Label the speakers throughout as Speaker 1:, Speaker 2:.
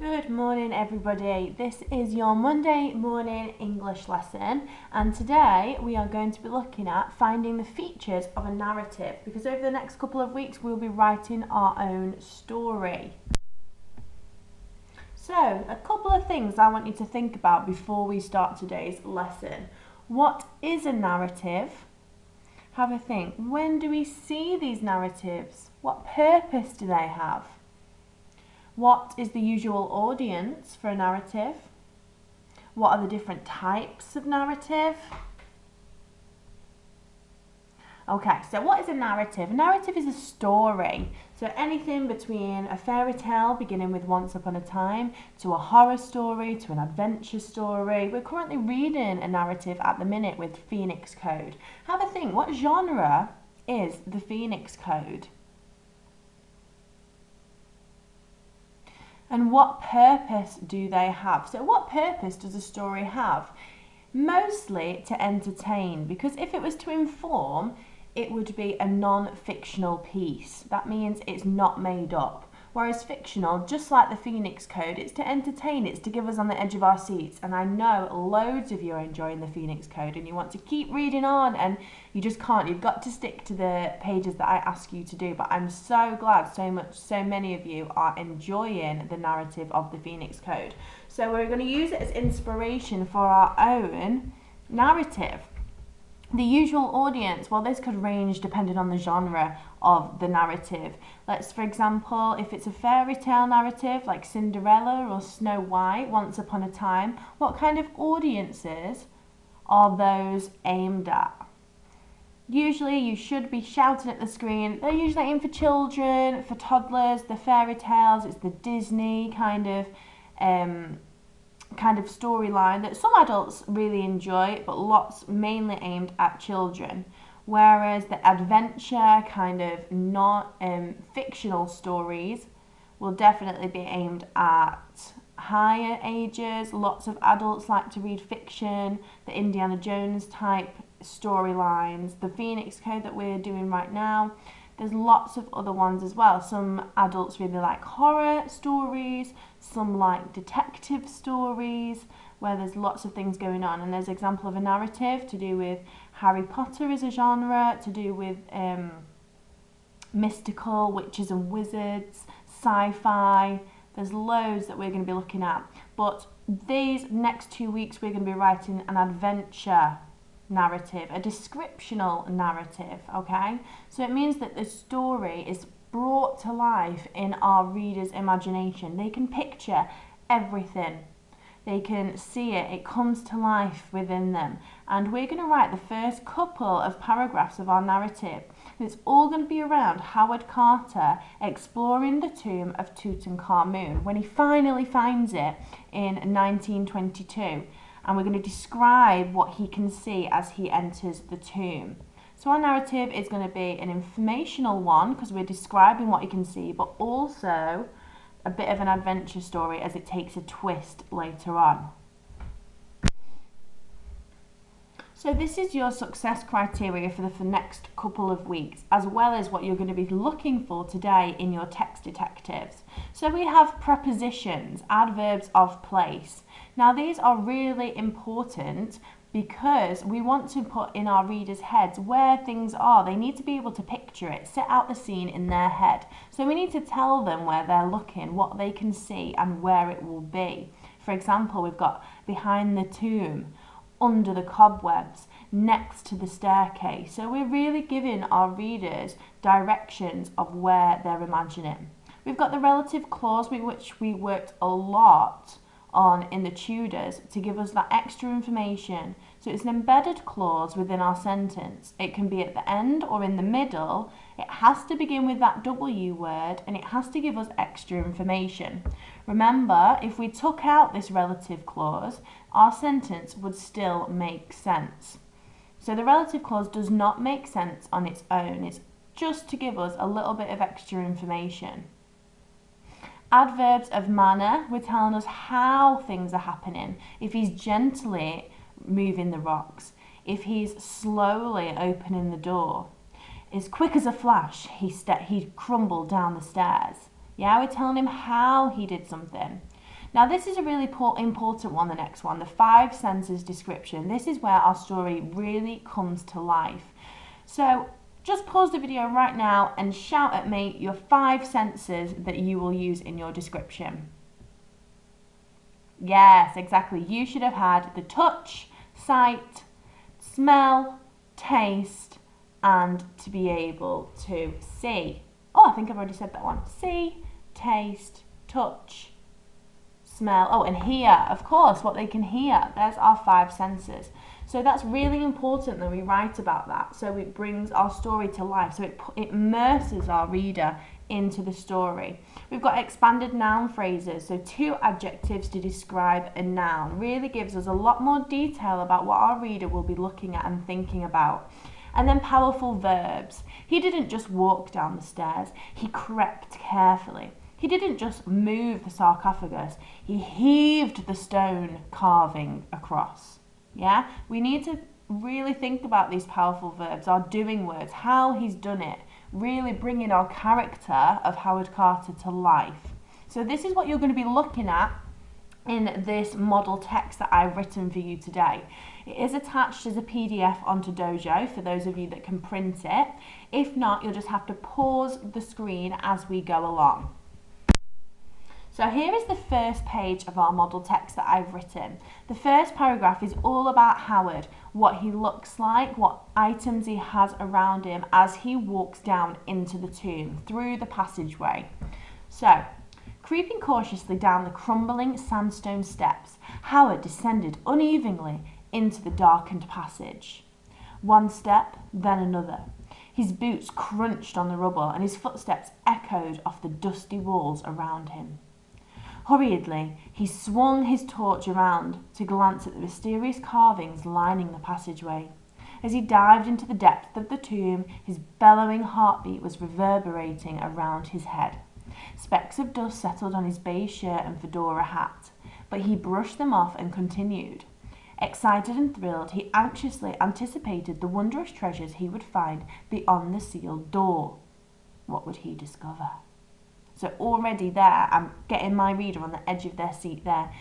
Speaker 1: Good morning everybody, this is your Monday morning English lesson and today we are going to be looking at finding the features of a narrative because over the next couple of weeks we'll be writing our own story. So a couple of things I want you to think about before we start today's lesson. What is a narrative? Have a think. When do we see these narratives? What purpose do they have? What is the usual audience for a narrative? What are the different types of narrative? Okay, so what is a narrative? A narrative is a story. So anything between a fairy tale beginning with once upon a time to a horror story to an adventure story. We're currently reading a narrative at the minute with Phoenix Code. Have a think, what genre is the Phoenix Code? And what purpose do they have? So what purpose does a story have? Mostly to entertain, because if it was to inform, it would be a non-fictional piece. That means it's not made up. Whereas fictional, just like the Phoenix Code, it's to entertain, it's to give us on the edge of our seats. And I know loads of you are enjoying the Phoenix Code and you want to keep reading on and you just can't. You've got to stick to the pages that I ask you to do. But I'm so glad so many of you are enjoying the narrative of the Phoenix Code. So we're going to use it as inspiration for our own narrative. The usual audience, well, this could range depending on the genre of the narrative. Let's, for example, if it's a fairy tale narrative like Cinderella or Snow White, Once Upon a Time, what kind of audiences are those aimed at? Usually you should be shouting at the screen. They're usually aimed for children, for toddlers, the fairy tales, it's the Disney kind of storyline that some adults really enjoy, but lots mainly aimed at children. Whereas the adventure kind of not fictional stories will definitely be aimed at higher ages. Lots of adults like to read fiction, the Indiana Jones type storylines, the Phoenix Code that we're doing right now. There's lots of other ones as well. Some adults really like horror stories, some like detective stories, where there's lots of things going on. And there's an example of a narrative to do with Harry Potter as a genre, to do with mystical, witches and wizards, sci-fi. There's loads that we're going to be looking at. But these next 2 weeks we're going to be writing an adventure narrative, a descriptional narrative, okay? So it means that the story is brought to life in our reader's imagination. They can picture everything. They can see it. It comes to life within them. And we're going to write the first couple of paragraphs of our narrative. And it's all going to be around Howard Carter exploring the tomb of Tutankhamun when he finally finds it in 1922. And we're going to describe what he can see as he enters the tomb. So our narrative is going to be an informational one because we're describing what he can see, but also a bit of an adventure story as it takes a twist later on. So this is your success criteria for the next couple of weeks, as well as what you're going to be looking for today in your text detectives. So we have prepositions, adverbs of place. Now these are really important because we want to put in our readers' heads where things are. They need to be able to picture it, set out the scene in their head. So we need to tell them where they're looking, what they can see and where it will be. For example, we've got behind the tomb, under the cobwebs, next to the staircase. So we're really giving our readers directions of where they're imagining. We've got the relative clause, which we worked a lot on in the Tudors to give us that extra information. So it's an embedded clause within our sentence. It can be at the end or in the middle. It has to begin with that W word and it has to give us extra information. Remember, if we took out this relative clause, our sentence would still make sense. So the relative clause does not make sense on its own. It's just to give us a little bit of extra information. Adverbs of manner, we're telling us how things are happening. If he's gently moving the rocks, if he's slowly opening the door, as quick as a flash, he crumbled down the stairs. Yeah, we're telling him how he did something. Now this is a really important one, the next one, the 5 senses description. This is where our story really comes to life. So just pause the video right now and shout at me your 5 senses that you will use in your description. Yes, exactly. You should have had the touch, sight, smell, taste, and to be able to see. Oh, I think I've already said that one. See, taste, touch, smell. Oh, and hear, of course, what they can hear. There's our 5 senses. So that's really important that we write about that. So it brings our story to life. So it immerses our reader into the story. We've got expanded noun phrases. So 2 adjectives to describe a noun really gives us a lot more detail about what our reader will be looking at and thinking about. And then powerful verbs. He didn't just walk down the stairs. He crept carefully. He didn't just move the sarcophagus. He heaved the stone carving across. Yeah, we need to really think about these powerful verbs, our doing words, how he's done it, really bringing our character of Howard Carter to life. So this is what you're going to be looking at in this model text that I've written for you today. It is attached as a PDF onto Dojo for those of you that can print it. If not, you'll just have to pause the screen as we go along. So here is the first page of our model text that I've written. The first paragraph is all about Howard, what he looks like, what items he has around him as he walks down into the tomb through the passageway. So, creeping cautiously down the crumbling sandstone steps, Howard descended unevenly into the darkened passage. One step, then another. His boots crunched on the rubble and his footsteps echoed off the dusty walls around him. Hurriedly, he swung his torch around to glance at the mysterious carvings lining the passageway. As he dived into the depth of the tomb, his bellowing heartbeat was reverberating around his head. Specks of dust settled on his beige shirt and fedora hat, but he brushed them off and continued. Excited and thrilled, he anxiously anticipated the wondrous treasures he would find beyond the sealed door. What would he discover? So already there, I'm getting my reader on the edge of their seat there.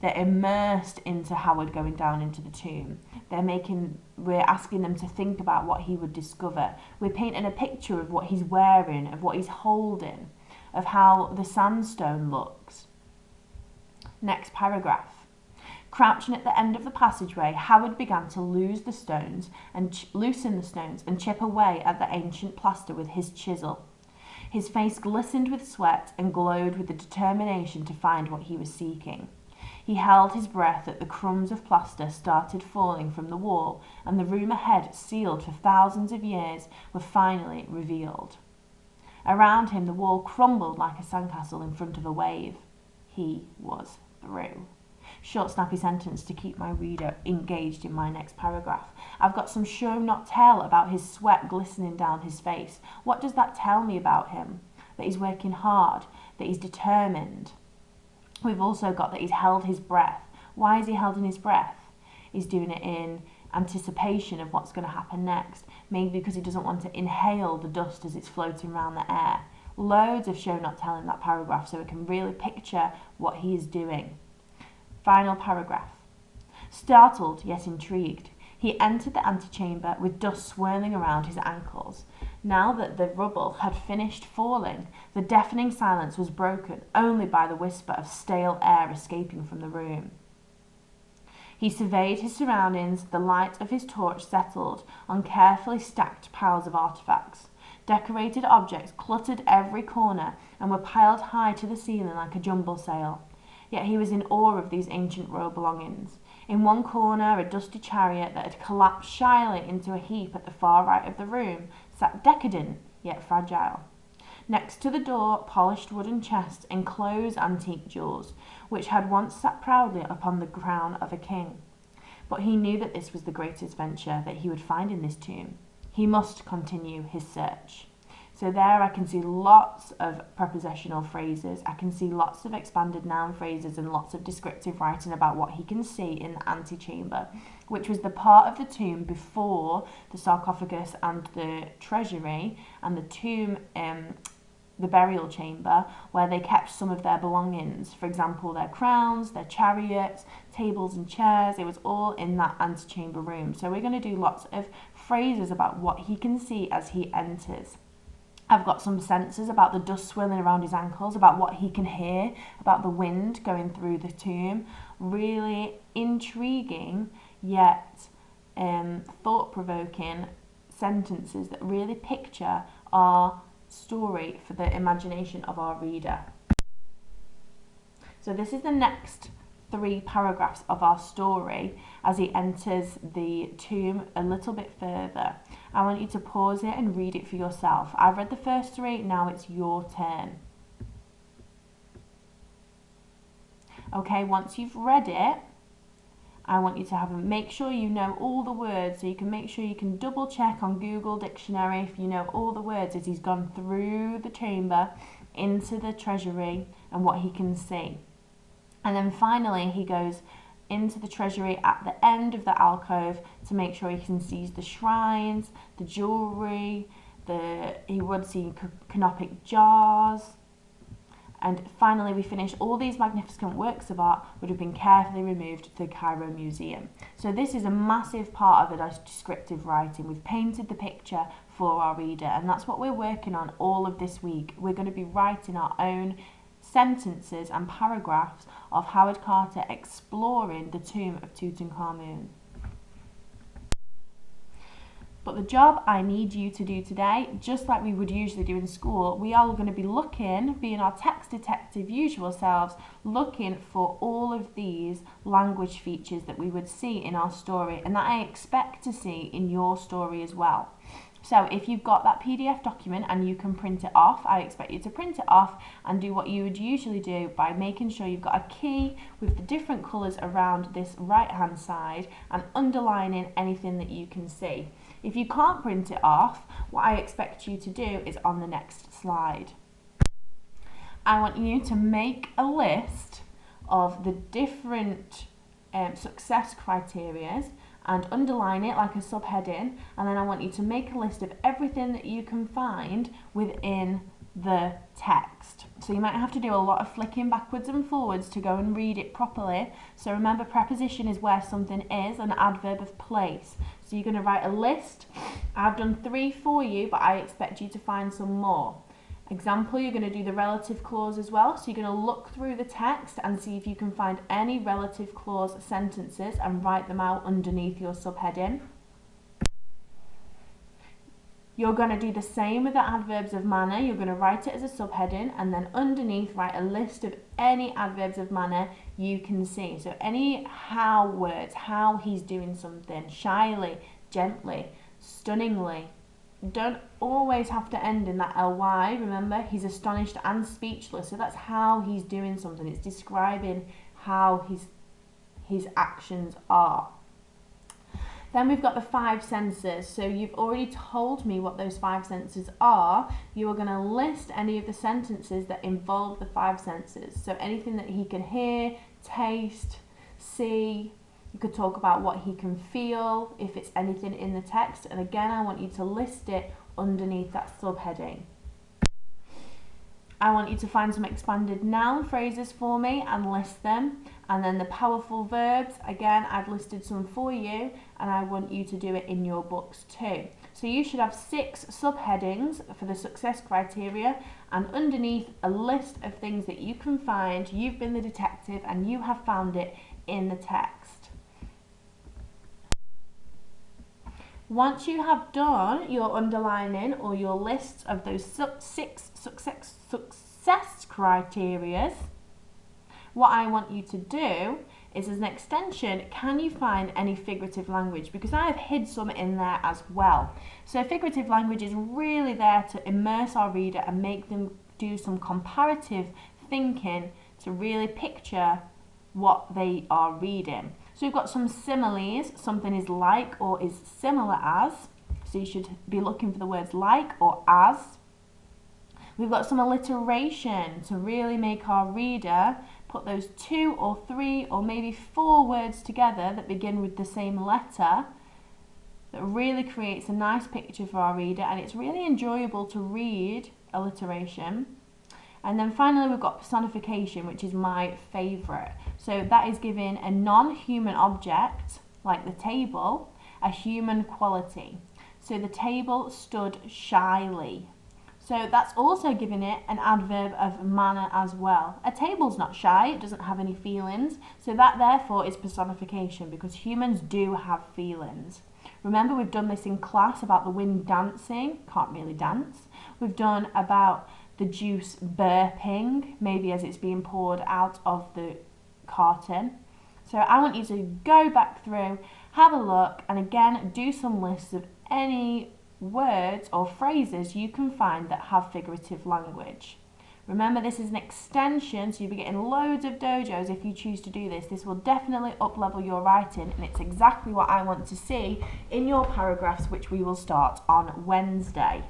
Speaker 1: They're immersed into Howard going down into the tomb. We're asking them to think about what he would discover. We're painting a picture of what he's wearing, of what he's holding, of how the sandstone looks. Next paragraph. Crouching at the end of the passageway, Howard began to loosen the stones and chip away at the ancient plaster with his chisel. His face glistened with sweat and glowed with the determination to find what he was seeking. He held his breath as the crumbs of plaster started falling from the wall, and the room ahead, sealed for thousands of years, were finally revealed. Around him, the wall crumbled like a sandcastle in front of a wave. He was through. Short, snappy sentence to keep my reader engaged in my next paragraph. I've got some show not tell about his sweat glistening down his face. What does that tell me about him? That he's working hard, that he's determined. We've also got that he's held his breath. Why is he holding his breath? He's doing it in anticipation of what's going to happen next. Maybe because he doesn't want to inhale the dust as it's floating around the air. Loads of show not tell in that paragraph, so we can really picture what he is doing. Final paragraph. Startled yet intrigued, he entered the antechamber with dust swirling around his ankles. Now that the rubble had finished falling, the deafening silence was broken only by the whisper of stale air escaping from the room. He surveyed his surroundings. The light of his torch settled on carefully stacked piles of artifacts. Decorated objects cluttered every corner and were piled high to the ceiling like a jumble sale. Yet he was in awe of these ancient royal belongings. In one corner, a dusty chariot that had collapsed shyly into a heap at the far right of the room sat decadent yet fragile. Next to the door, polished wooden chests enclosed antique jewels, which had once sat proudly upon the crown of a king. But he knew that this was the greatest venture that he would find in this tomb. He must continue his search. So there I can see lots of prepositional phrases. I can see lots of expanded noun phrases and lots of descriptive writing about what he can see in the antechamber, which was the part of the tomb before the sarcophagus and the treasury, and the tomb the burial chamber where they kept some of their belongings. For example, their crowns, their chariots, tables and chairs. It was all in that antechamber room. So we're going to do lots of phrases about what he can see as he enters. I've got some senses about the dust swirling around his ankles, about what he can hear, about the wind going through the tomb. Really intriguing yet thought-provoking sentences that really picture our story for the imagination of our reader. So this is the next 3 paragraphs of our story as he enters the tomb a little bit further. I want you to pause it and read it for yourself. I've read the first 3, now it's your turn. Okay, once you've read it, I want you to make sure you know all the words, so you can make sure you can double check on Google Dictionary if you know all the words as he's gone through the chamber into the treasury and what he can see. And then finally he goes into the treasury at the end of the alcove to make sure he can see the shrines, the jewellery, he would see canopic jars. And finally, we finish all these magnificent works of art would have been carefully removed to the Cairo Museum. So this is a massive part of the descriptive writing. We've painted the picture for our reader, and that's what we're working on all of this week. We're going to be writing our own sentences and paragraphs of Howard Carter exploring the tomb of Tutankhamun. But the job I need you to do today, just like we would usually do in school, we are going to be being our text detective usual selves, looking for all of these language features that we would see in our story and that I expect to see in your story as well. So if you've got that PDF document and you can print it off, I expect you to print it off and do what you would usually do by making sure you've got a key with the different colours around this right hand side and underlining anything that you can see. If you can't print it off, what I expect you to do is on the next slide. I want you to make a list of the different success criteria and underline it like a subheading, and then I want you to make a list of everything that you can find within the text. So you might have to do a lot of flicking backwards and forwards to go and read it properly. So remember, preposition is where something is, an adverb of place. So you're going to write a list. I've done 3 for you, but I expect you to find some more. Example, you're going to do the relative clause as well. So you're going to look through the text and see if you can find any relative clause sentences and write them out underneath your subheading. You're going to do the same with the adverbs of manner. You're going to write it as a subheading and then underneath write a list of any adverbs of manner you can see. So any how words, how he's doing something, shyly, gently, stunningly. Don't always have to end in that ly. Remember, he's astonished and speechless. So that's how he's doing something. It's describing how his actions are. Then we've got the 5 senses. So you've already told me what those 5 senses are. You are going to list any of the sentences that involve the 5 senses. So anything that he can hear, taste, see. You could talk about what he can feel, if it's anything in the text. And again, I want you to list it underneath that subheading. I want you to find some expanded noun phrases for me and list them. And then the powerful verbs, again, I've listed some for you and I want you to do it in your books too. So you should have 6 subheadings for the success criteria and underneath a list of things that you can find. You've been the detective and you have found it in the text. Once you have done your underlining or your lists of those 6 success criteria, what I want you to do is, as an extension, can you find any figurative language? Because I have hid some in there as well. So figurative language is really there to immerse our reader and make them do some comparative thinking to really picture what they are reading. So we've got some similes, something is like or is similar as. So you should be looking for the words like or as. We've got some alliteration to really make our reader put those 2 or 3 or maybe 4 words together that begin with the same letter. That really creates a nice picture for our reader, and it's really enjoyable to read alliteration. And then finally we've got personification, which is my favourite. So that is giving a non-human object, like the table, a human quality. So the table stood shyly. So that's also giving it an adverb of manner as well. A table's not shy, it doesn't have any feelings. So that therefore is personification, because humans do have feelings. Remember, we've done this in class about the wind dancing, can't really dance. We've done about the juice burping, maybe as it's being poured out of the carton. So I want you to go back through, have a look, and again do some lists of any words or phrases you can find that have figurative language. Remember, this is an extension, so you'll be getting loads of dojos if you choose to do this. This will definitely up-level your writing, and it's exactly what I want to see in your paragraphs, which we will start on Wednesday.